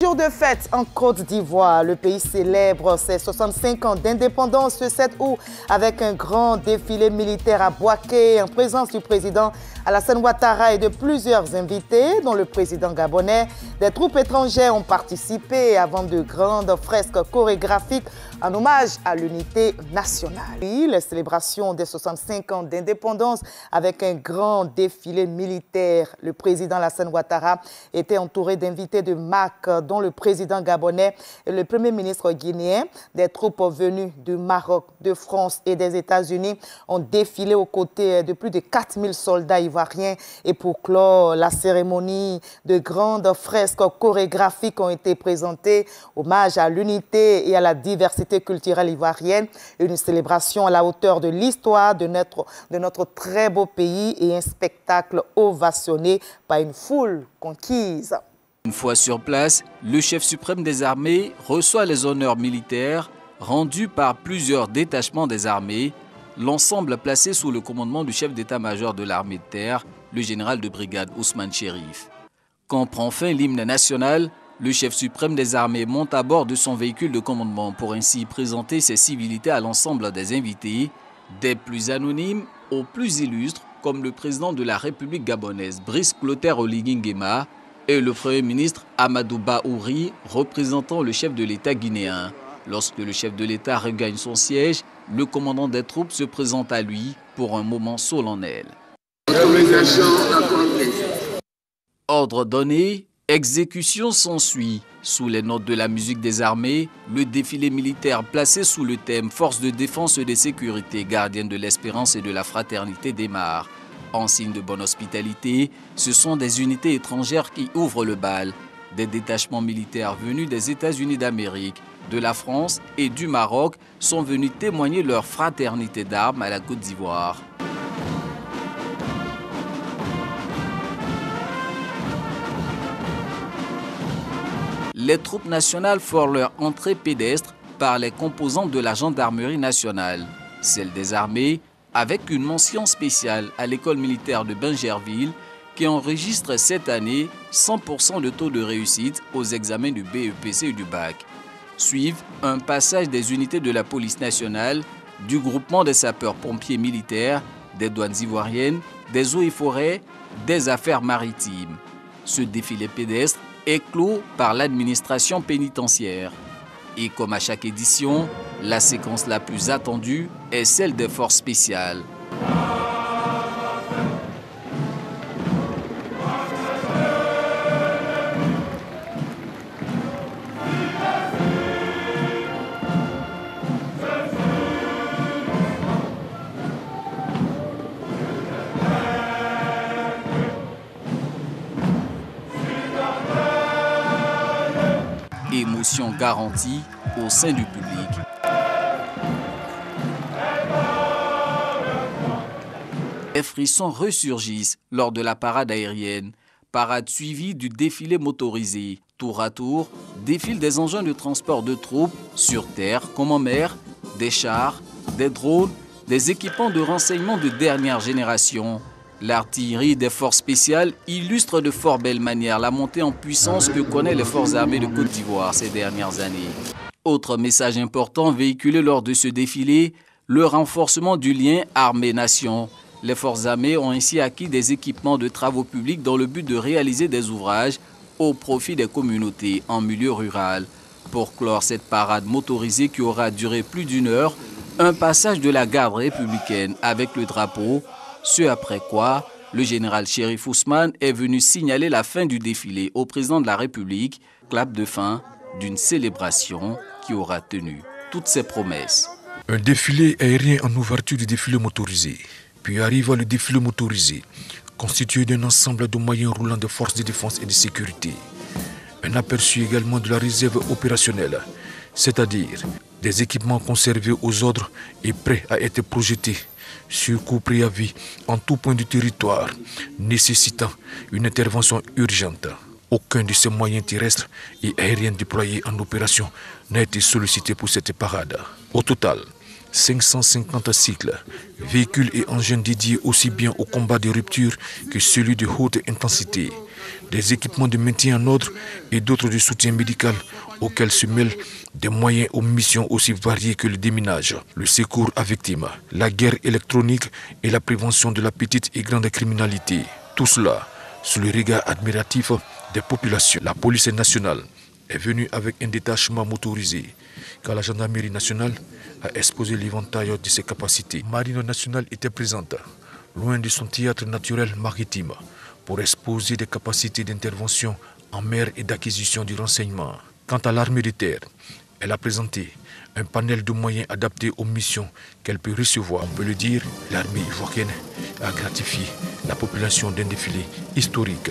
Jour de fête en Côte d'Ivoire. Le pays célèbre ses 65 ans d'indépendance ce 7 août avec un grand défilé militaire à Bouaké en présence du président Alassane Ouattara et de plusieurs invités, dont le président gabonais. Des troupes étrangères ont participé avant de grandes fresques chorégraphiques en hommage à l'unité nationale. Et les célébrations des 65 ans d'indépendance avec un grand défilé militaire. Le président Alassane Ouattara était entouré d'invités de marque, dont le président gabonais et le premier ministre guinéen. Des troupes venues du Maroc, de France et des États-Unis ont défilé aux côtés de plus de 4000 soldats ivoiriens. Et pour clore la cérémonie, de grandes fresques chorégraphiques ont été présentées. Hommage à l'unité et à la diversité culturelle ivoirienne. Une célébration à la hauteur de l'histoire de notre très beau pays et un spectacle ovationné par une foule conquise. Une fois sur place, le chef suprême des armées reçoit les honneurs militaires rendus par plusieurs détachements des armées, l'ensemble placé sous le commandement du chef d'état-major de l'armée de terre, le général de brigade Ousmane Chérif. Quand prend fin l'hymne national, le chef suprême des armées monte à bord de son véhicule de commandement pour ainsi présenter ses civilités à l'ensemble des invités, des plus anonymes aux plus illustres, comme le président de la République gabonaise, Brice Clotaire Oligui Nguema, et le Premier ministre Amadou Bahouri, représentant le chef de l'État guinéen. Lorsque le chef de l'État regagne son siège, le commandant des troupes se présente à lui pour un moment solennel. Ordre donné, exécution s'ensuit. Sous les notes de la musique des armées, le défilé militaire placé sous le thème « Forces de défense et de sécurité, gardiennes de l'espérance et de la fraternité » démarre. En signe de bonne hospitalité, ce sont des unités étrangères qui ouvrent le bal. Des détachements militaires venus des États-Unis d'Amérique, de la France et du Maroc sont venus témoigner leur fraternité d'armes à la Côte d'Ivoire. Les troupes nationales font leur entrée pédestre par les composantes de la gendarmerie nationale, celle des armées, avec une mention spéciale à l'école militaire de Bingerville qui enregistre cette année 100% de taux de réussite aux examens du BEPC et du bac. Suivent un passage des unités de la police nationale, du groupement des sapeurs-pompiers militaires, des douanes ivoiriennes, des eaux et forêts, des affaires maritimes. Ce défilé pédestre est clos par l'administration pénitentiaire. Et comme à chaque édition, la séquence la plus attendue est celle des forces spéciales. Émotion garantie au sein du public. Les frissons ressurgissent lors de la parade aérienne. Parade suivie du défilé motorisé. Tour à tour, défilent des engins de transport de troupes sur terre comme en mer, des chars, des drones, des équipements de renseignement de dernière génération. L'artillerie des forces spéciales illustre de fort belle manière la montée en puissance que connaissent les forces armées de Côte d'Ivoire ces dernières années. Autre message important véhiculé lors de ce défilé, le renforcement du lien armée-nation. Les forces armées ont ainsi acquis des équipements de travaux publics dans le but de réaliser des ouvrages au profit des communautés en milieu rural. Pour clore cette parade motorisée qui aura duré plus d'une heure, un passage de la garde républicaine avec le drapeau, ce après quoi, le général Chérif Ousmane est venu signaler la fin du défilé au président de la République, clap de fin d'une célébration qui aura tenu toutes ses promesses. Un défilé aérien en ouverture du défilé motorisé, puis arrive le défilé motorisé, constitué d'un ensemble de moyens roulants de forces de défense et de sécurité. Un aperçu également de la réserve opérationnelle, c'est-à-dire des équipements conservés aux ordres et prêts à être projetés sur coup préavis en tout point du territoire, nécessitant une intervention urgente. Aucun de ces moyens terrestres et aériens déployés en opération n'a été sollicité pour cette parade. Au total, 550 cycles, véhicules et engins dédiés aussi bien au combat de rupture que celui de haute intensité, des équipements de maintien en ordre et d'autres de soutien médical auxquels se mêlent des moyens aux missions aussi variées que le déminage, le secours à victimes, la guerre électronique et la prévention de la petite et grande criminalité. Tout cela sous le regard admiratif des populations. La police nationale est venue avec un détachement motorisé car la gendarmerie nationale a exposé l'éventail de ses capacités. La Marine nationale était présente, loin de son théâtre naturel maritime, pour exposer des capacités d'intervention en mer et d'acquisition du renseignement. Quant à l'armée de terre, elle a présenté un panel de moyens adaptés aux missions qu'elle peut recevoir. On peut le dire, l'armée ivoirienne a gratifié la population d'un défilé historique.